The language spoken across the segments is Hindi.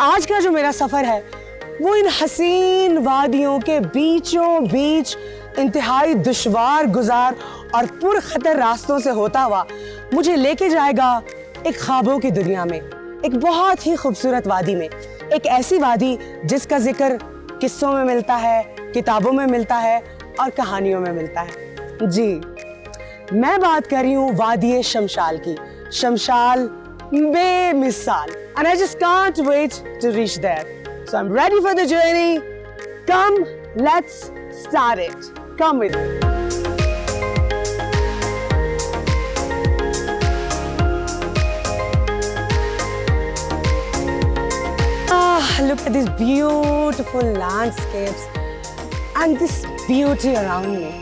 आज का जो मेरा सफर है वो इन हसीन वादियों के बीचों बीच इंतहाई दुश्वार गुजार और पुरखतर रास्तों से होता हुआ मुझे लेके जाएगा एक ख्वाबों की दुनिया में, एक बहुत ही खूबसूरत वादी में, एक ऐसी वादी जिसका जिक्र किस्सों में मिलता है, किताबों में मिलता है और कहानियों में मिलता है। जी, मैं बात कर रही हूँ वादी शमशाल की। शमशाल बेमिसाल, and I just can't wait to reach there. So I'm ready for the journey. Come, let's start it. Come with me. Look at these beautiful landscapes and this beauty around me.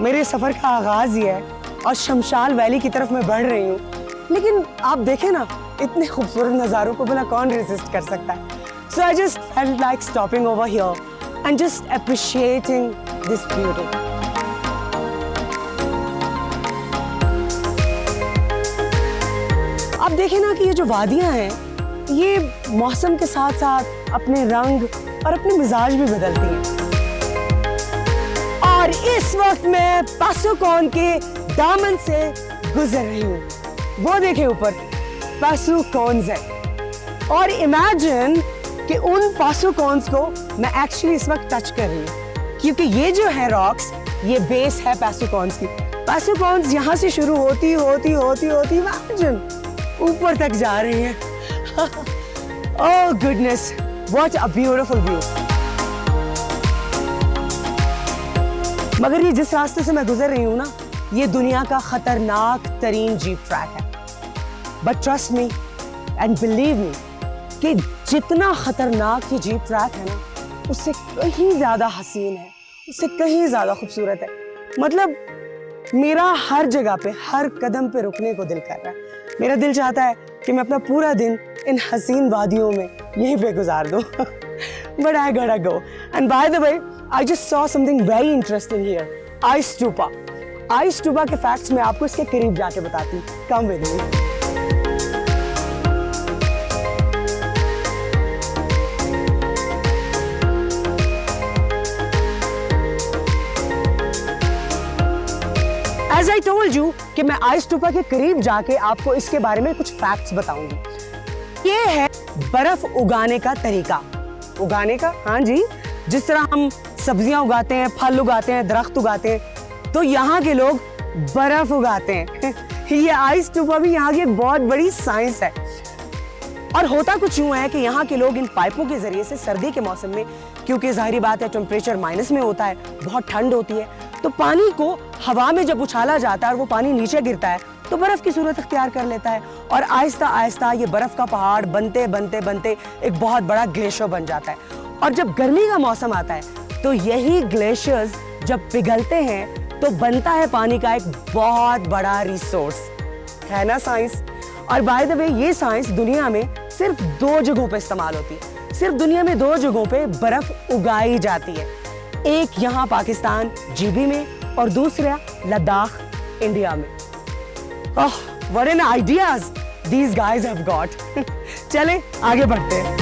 मेरे सफर का आगाज ही है और शमशाल वैली की तरफ मैं बढ़ रही हूँ, लेकिन आप देखें ना, इतने खूबसूरत नज़ारों को भला कौन रेजिस्ट कर सकता है। So I just felt like stopping over here and just appreciating this beauty. आप देखें ना कि ये जो वादियाँ हैं, ये मौसम के साथ साथ अपने रंग और अपने मिजाज भी बदलती हैं। और इस वक्त मैं पासुकॉन के दामन से गुजर रही हूँ। वो देखें ऊपर पासुकॉन्स है और इमेजिन कि उन पासुकॉन्स को मैं एक्चुअली इस वक्त टच कर रही हूँ, क्योंकि ये जो है रॉक्स, ये बेस है पासुकॉन्स की। पासुकॉन्स यहाँ से शुरू होती इमेजिन ऊपर तक जा रही है। Oh goodness, what a beautiful view. मगर ये जिस रास्ते से मैं गुजर रही हूँ ना, ये दुनिया का खतरनाक तरीन जीप ट्रैक है। But trust me and believe me कि जितना खतरनाक ये जीप ट्रैक है ना, उससे कहीं ज्यादा हसीन है, उससे कहीं ज्यादा खूबसूरत है। मतलब मेरा हर जगह पे, हर कदम पे रुकने को दिल कर रहा है। मेरा दिल चाहता है कि मैं अपना पूरा दिन इन हसीन वादियों में यहीं पे गुजार दूं। But I gotta go. And by the way, I just saw something very interesting here. Ice Stupa. Ice Stupa के facts मैं आपको इसके करीब जाके बताती हूँ। Come with me. As I told you कि मैं आइस स्टूपा के करीब जाके आपको इसके बारे में कुछ फैक्ट्स बताऊंगी। ये है बर्फ उगाने का तरीका। उगाने का, हाँ जी, जिस तरह हम सब्जियां उगाते हैं, फल उगाते हैं, दरख्त उगाते हैं, तो यहाँ के लोग बर्फ उगाते हैं। ये आइस स्टूपा भी यहाँ की एक बहुत बड़ी साइंस है। और होता कुछ यूं है कि यहाँ के लोग इन पाइपों के जरिए से सर्दी के मौसम में, क्योंकि जाहिर बात है टेम्परेचर माइनस में होता है, बहुत ठंड होती है, तो पानी को हवा में जब उछाला जाता है और वो पानी नीचे गिरता है तो बर्फ की सूरत अख्तियार कर लेता है और आहिस्ता आहिस्ता ये बर्फ का पहाड़ बनते बनते बनते एक बहुत बड़ा ग्लेशियर बन जाता है। और जब गर्मी का मौसम आता है तो यही ग्लेशियर्स जब पिघलते हैं तो बनता है पानी का एक बहुत बड़ा रिसोर्स, है ना साइंस। और बाय द वे ये साइंस दुनिया में सिर्फ 2 जगहों पे इस्तेमाल होती है। सिर्फ दुनिया में 2 जगहों पे बर्फ उगाई जाती है, एक यहाँ पाकिस्तान जीबी में और दूसरा लद्दाख इंडिया में। ओह, what an ideas these guys have got. चले आगे बढ़ते हैं।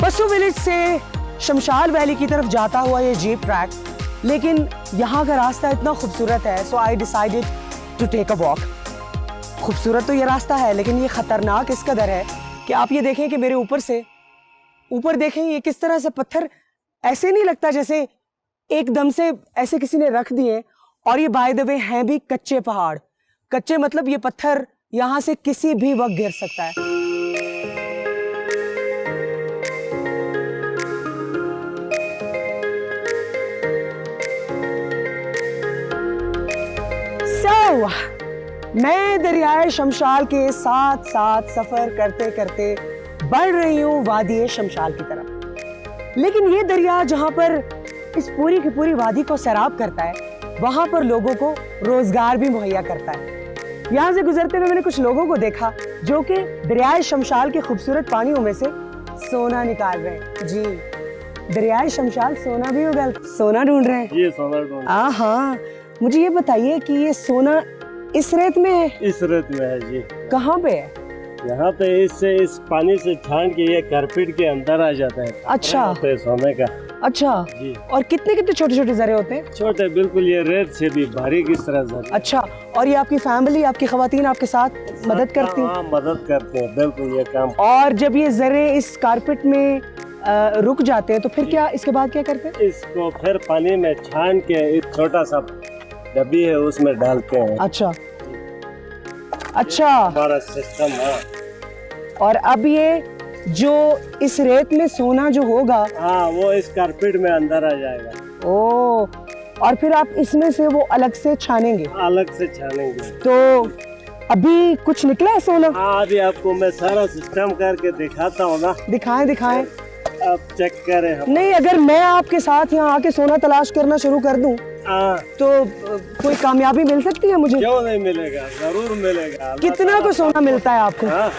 पशु विलेज से शमशाल वैली की तरफ जाता हुआ ये जीप ट्रैक, लेकिन यहाँ का रास्ता इतना खूबसूरत है, so I decided to take a walk. खूबसूरत तो ये रास्ता है, लेकिन ये खतरनाक इस कदर है कि आप ये देखें कि मेरे ऊपर देखें, ये किस तरह से पत्थर ऐसे नहीं लगता जैसे एकदम से ऐसे किसी ने रख दिए। और ये बाय द वे हैं भी कच्चे पहाड़। कच्चे मतलब ये पत्थर यहाँ से किसी भी वक्त गिर सकता है। मैं दरियाए शमशाल के साथ साथ सफर करते करते बढ़ रही हूँ वादी शमशाल की तरफ। लेकिन ये दरिया जहाँ पर इस पूरी की पूरी वादी को सैराब करता है, वहाँ पर लोगों को रोजगार भी मुहैया करता है। यहाँ से गुजरते हुए मैंने कुछ लोगों को देखा जो कि दरियाए शमशाल के खूबसूरत पानियों में से सोना निकाल रहे हैं जी। दरियाए शमशाल सोना भी होगा, सोना ढूंढ रहे हैं। ये सोना ढूंढ। हाँ, मुझे ये बताइए कि ये सोना इस रेत में है? इस रेत में है जी। कहाँ पे है? यहाँ पे इस पानी से छान के ये कारपेट के अंदर आ जाता है। अच्छा। है सोने का। अच्छा जी। और कितने कितने छोटे छोटे जरे होते हैं? छोटे बिल्कुल, ये रेत से भी बारीक इस तरह जरे। अच्छा, और ये आपकी फैमिली, आपकी खवातीन आपके साथ मदद करती हैं? हाँ, मदद करते हैं बिल्कुल ये काम। और जब ये जरे इस कारपेट में रुक जाते हैं तो फिर क्या, इसके बाद क्या करते हैं? इसको फिर पानी में छान के एक छोटा सा डब्बी है उसमें डालते हैं। अच्छा अच्छा। हमारा सिस्टम है। और अब ये जो इस रेत में सोना जो होगा, हाँ, वो इस कारपेट में अंदर आ जाएगा। ओ, और फिर आप इसमें से वो अलग से छानेंगे? अलग से छानेंगे। तो अभी कुछ निकला है सोना? हाँ, अभी आपको मैं सारा सिस्टम करके दिखाता हूँ ना। दिखाएं दिखाएं। आप चेक करें हम। नहीं, अगर मैं आपके साथ यहाँ आके सोना तलाश करना शुरू कर दूं तो कोई कामयाबी मिल सकती है मुझे? क्यों नहीं मिलेगा, जरूर मिलेगा। कितना को सोना मिलता है आपको? हाँ,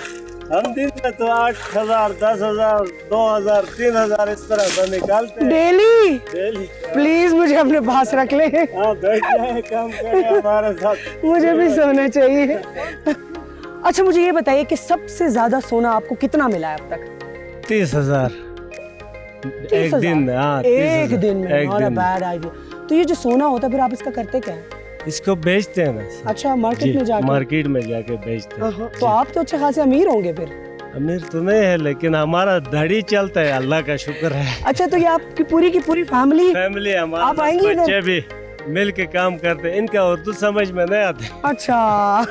हम दिन में तो 8,000, 10,000, 2,000, 3,000 इस तरह से निकालते हैं डेली? डेली। प्लीज मुझे अपने पास रख ले। हाँ, बैठ जाए, काम करें हमारे साथ। मुझे भी सोना चाहिए। अच्छा, मुझे ये बताइए कि सबसे ज्यादा सोना आपको कितना मिला है अब तक? 30,000 एक दिन में। हाँ, एक दिन में। एक दिन में। Bad idea. तो ये जो सोना होता है फिर आप इसका करते क्या है? इसको बेचते हैं ना। अच्छा, मार्केट में जाके? मार्केट में जाके बेचते हैं। तो आप तो अच्छे खासे अमीर होंगे फिर? अमीर तो नहीं है, लेकिन हमारा धड़ी चलता है, अल्लाह का शुक्र है। अच्छा, तो ये आपकी पूरी की पूरी फैमिली हमारा, आप आएंगे इधर? बच्चे भी मिल के काम करते हैं। इनका उर्दू समझ में नहीं आते। अच्छा,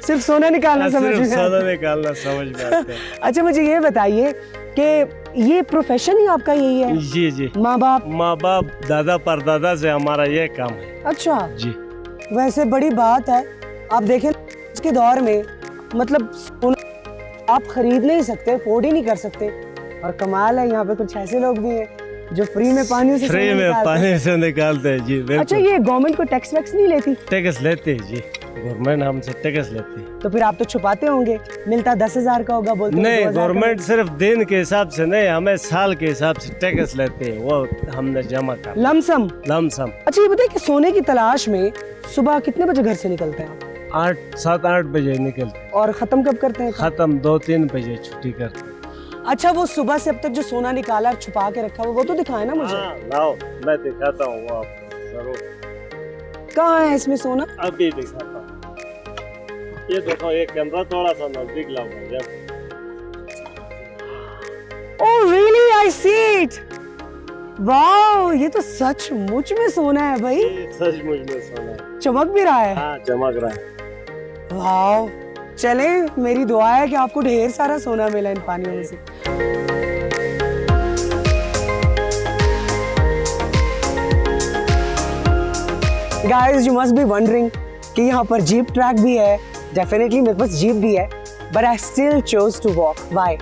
सिर्फ सोना निकालना समझ में? सोना निकालना समझ में आता है। अच्छा, मुझे ये बताइए कि ये प्रोफेशन ही आपका यही है? जी जी। माँ बाप दादा परदादा से हमारा ये काम है। अच्छा जी। वैसे बड़ी बात है। आप देखें इसके दौर में, मतलब सोना आप खरीद नहीं सकते, अफोर्ड ही नहीं कर सकते, और कमाल है यहाँ पे कुछ ऐसे लोग भी हैं जो फ्री में पानी से निकालते हैं जी। अच्छा, ये गवर्नमेंट को टैक्स वैक्स नहीं लेती? टैक्स लेते हैं जी, गवर्नमेंट हमसे टैक्स लेती है। तो फिर आप तो छुपाते होंगे, मिलता 10,000 का होगा बोलते? नहीं, गवर्नमेंट सिर्फ दिन के हिसाब से नहीं, हमें साल के हिसाब से टैक्स लेते हैं, वो हमने जमा कर। लमसम? लमसम। अच्छा, ये बताइए कि सोने की तलाश में सुबह कितने बजे घर से निकलते हैं आप? 7-8 बजे निकलते। और खत्म कब करते हैं? खत्म 2-3 बजे छुट्टी करते हैं। अच्छा, वो सुबह से अब तक जो सोना निकाला छुपा के रखा वो तो दिखाए ना मुझे। हाँ, लाओ मैं दिखाता हूँ वो आपको जरूर। कहाँ है इसमें सोना? अभी दिखाता हूँ। ये देखो, ये कैमरा थोड़ा सा नजदीक लाओ भैया। Oh really, I see it. Wow, ये तो सचमुच में सोना है भाई। सचमुच में सोना है। चमक भी रहा है। हाँ, चमक रहा है। वाओ, चले, मेरी दुआ है कि आपको ढेर सारा सोना मिला इन पानियों में से। Guys, you must be wondering कि यहाँ पर जीप ट्रैक भी है। डेफिनेटली मेरे पास जीप भी है, but I still chose to walk. Why?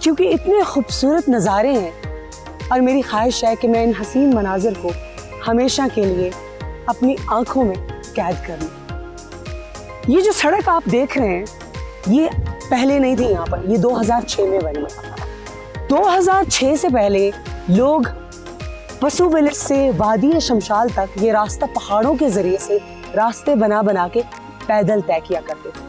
क्योंकि इतने खूबसूरत नज़ारे हैं और मेरी ख्वाहिश है कि मैं इन हसीन मनाजिर को हमेशा के लिए अपनी आंखों में कैद कर लूं। ये जो सड़क आप देख रहे हैं, ये पहले नहीं थी यहाँ पर, ये 2006 में बनी। 2006 से पहले लोग पशु विलेज से वादी शमशाल तक ये रास्ता पहाड़ों के जरिए से रास्ते बना बना के पैदल तय किया करते थे,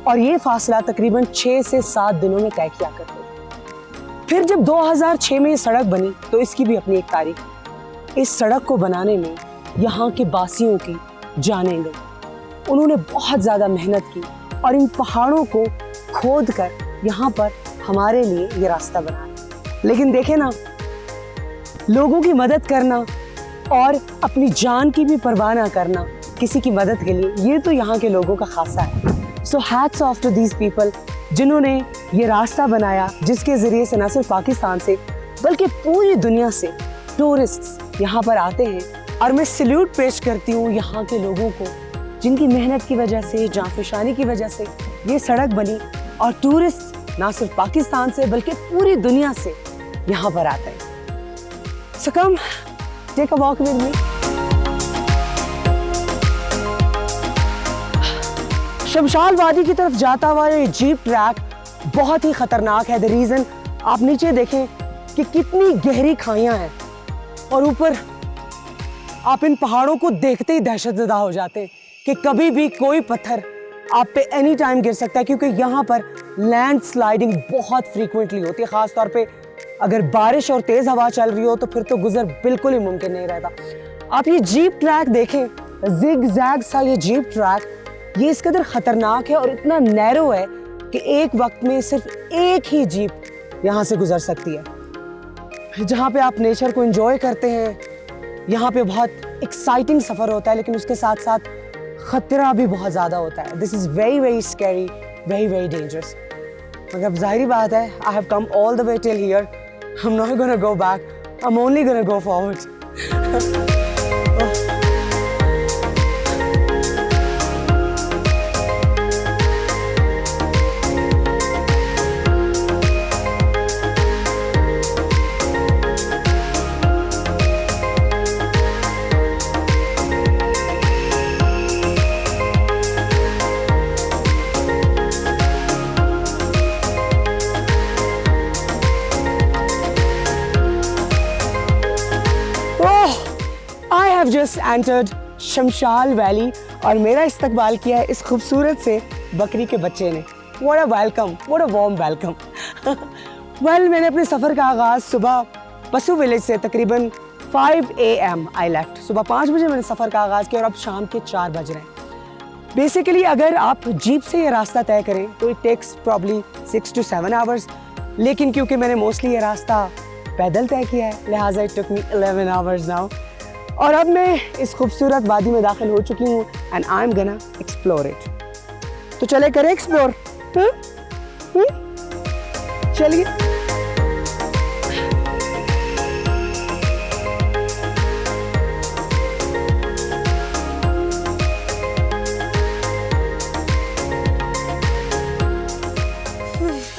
और ये फासला तकरीबन 6 से 7 दिनों में तय किया करते थे। फिर जब 2006 में ये सड़क बनी तो इसकी भी अपनी एक तारीख। इस सड़क को बनाने में यहाँ के बासियों की जानें गई। उन्होंने बहुत ज़्यादा मेहनत की और इन पहाड़ों को खोद कर यहाँ पर हमारे लिए ये रास्ता बनाया। लेकिन देखे ना, लोगों की मदद करना और अपनी जान की भी परवाह ना करना किसी की मदद के लिए, ये तो यहाँ के लोगों का खासा है। So hats off to these people जिन्होंने ये रास्ता बनाया, जिसके ज़रिए से न सिर्फ पाकिस्तान से बल्कि पूरी दुनिया से टूरिस्ट्स यहाँ पर आते हैं। और मैं सल्यूट पेश करती हूँ यहाँ के लोगों को, जिनकी मेहनत की वजह से, जांफशानी की वजह से ये सड़क बनी और टूरिस्ट ना सिर्फ पाकिस्तान से बल्कि पूरी दुनिया से यहाँ पर आते हैं। So come, take a walk with me. शमशाल वादी की तरफ जाता हुआ ये जीप ट्रैक बहुत ही खतरनाक है। द रीज़न आप नीचे देखें कि कितनी गहरी खाइयां हैं और ऊपर आप इन पहाड़ों को देखते ही दहशतज़दा हो जाते हैं कि कभी भी कोई पत्थर आप पे एनी टाइम गिर सकता है, क्योंकि यहाँ पर लैंड स्लाइडिंग बहुत फ्रीक्वेंटली होती है। ख़ास तौर पे अगर बारिश और तेज़ हवा चल रही हो तो फिर तो गुजर बिल्कुल ही मुमकिन नहीं रहता। आप ये जीप ट्रैक देखें, जिग जैग सा ये जीप ट्रैक, ये इस कदर ख़तरनाक है और इतना नैरो है कि एक वक्त में सिर्फ एक ही जीप यहाँ से गुजर सकती है। जहाँ पे आप नेचर को एंजॉय करते हैं, यहाँ पे बहुत एक्साइटिंग सफ़र होता है, लेकिन उसके साथ साथ ख़तरा भी बहुत ज़्यादा होता है। This is very very scary, very very dangerous. मगर ज़ाहिरी बात है, I have come all the way till here, I am not gonna go back, I am only gonna go forward. I have just entered Shimshal valley और मेरा इस्तकबाल किया है इस खूबसूरत से बकरी के बच्चे ने। What a welcome, what a warm welcome. Well, मैंने अपने सफ़र का आगाज़ सुबह पशु विलेज से तकरीबन 5 AM I left. सुबह 5 बजे मैंने सफ़र का आगाज़ किया और अब शाम के 4 बज रहे हैं। बेसिकली अगर आप जीप से ये रास्ता तय करें तो it takes probably 6 to 7 hours, लेकिन क्योंकि मैंने मोस्टली ये रास्ता पैदल तय किया है लिहाजा it took me 11 hours now. और अब मैं इस खूबसूरत वादी में दाखिल हो चुकी हूँ एंड आई एम गना एक्सप्लोर इट। तो चले करें एक्सप्लोर, चलिए।